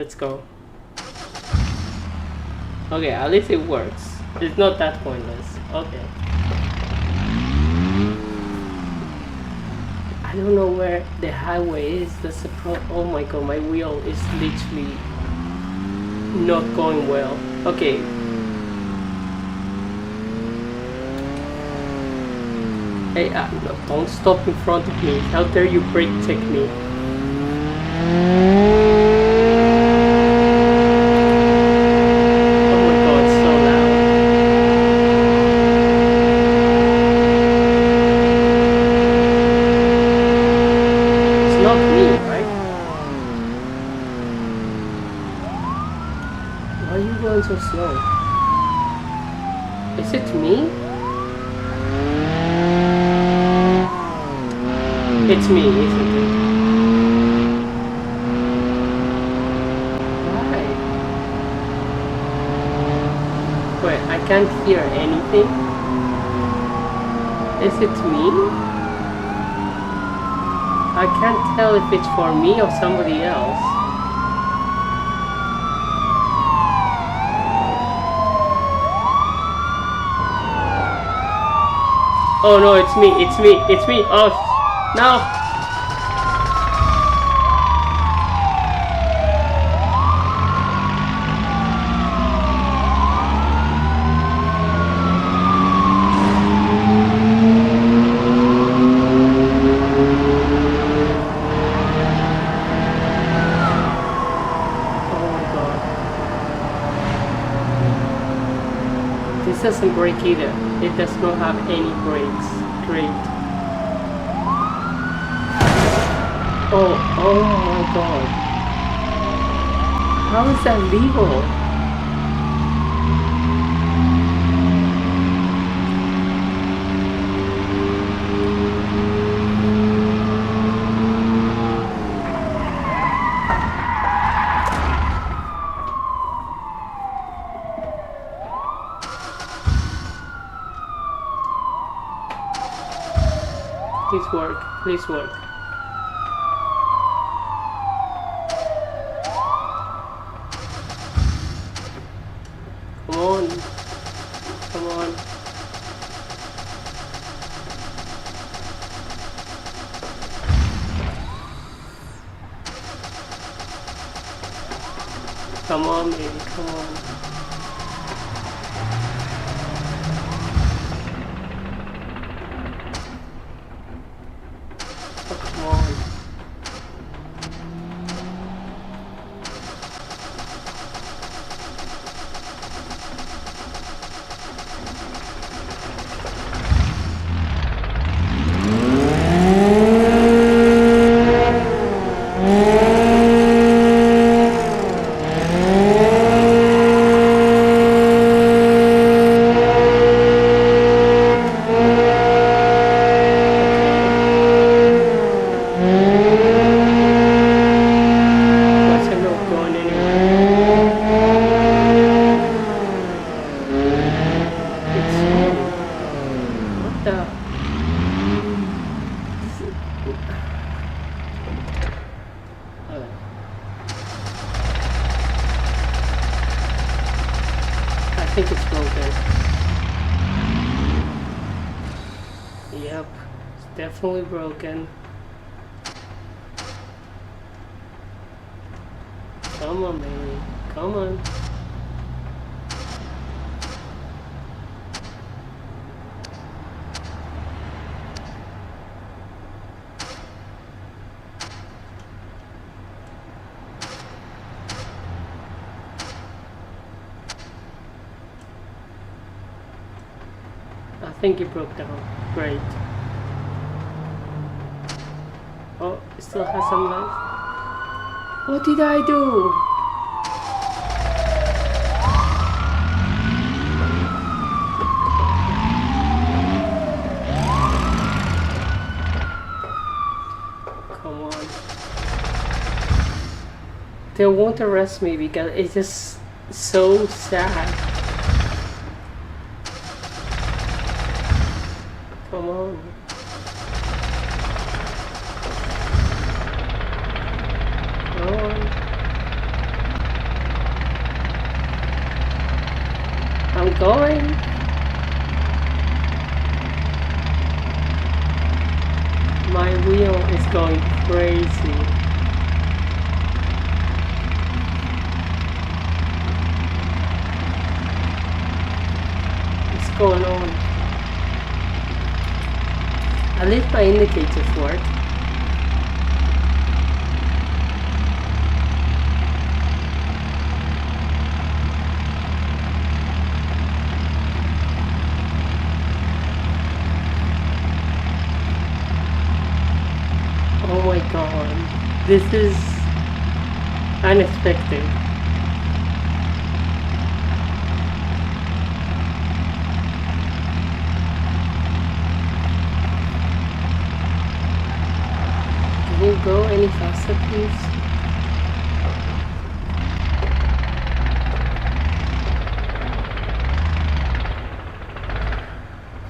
Let's go. Okay, at least it works. It's not that pointless. Okay. I don't know where the highway is. That's the problem. Oh my god, my wheel is literally not going well. Okay. Hey, no, don't stop in front of me. How dare you brake check me? Oh my god, it's so loud. It's not me, right? Why are you going so slow? Is it me? It's me, isn't it? Why? Wait, I can't hear anything? Is it me? I can't tell if it's for me or somebody else. Oh no, it's me, it's me, it's me. Oh, no. Oh my god. This doesn't brake either. It does not have any brakes. Great. Oh my god. How is that legal? Please work. Please work. Come on. Come on. Come on, baby. Come on. Oh, come on. What's it not going anywhere? It's what the? I think it's broken. Yep, it's definitely broken. Come on, baby. Come on. I think it broke down. Great. Oh, it still has some life. What did I do? Come on. They won't arrest me because it's just so sad. Come on. on going. My wheel is going crazy. What's going on? At least my indicators work. Oh my god, this is unexpected. Can you go any faster, please?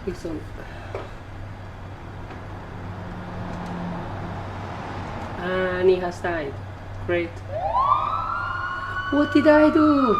Please don't. And he has died. Great. What did I do?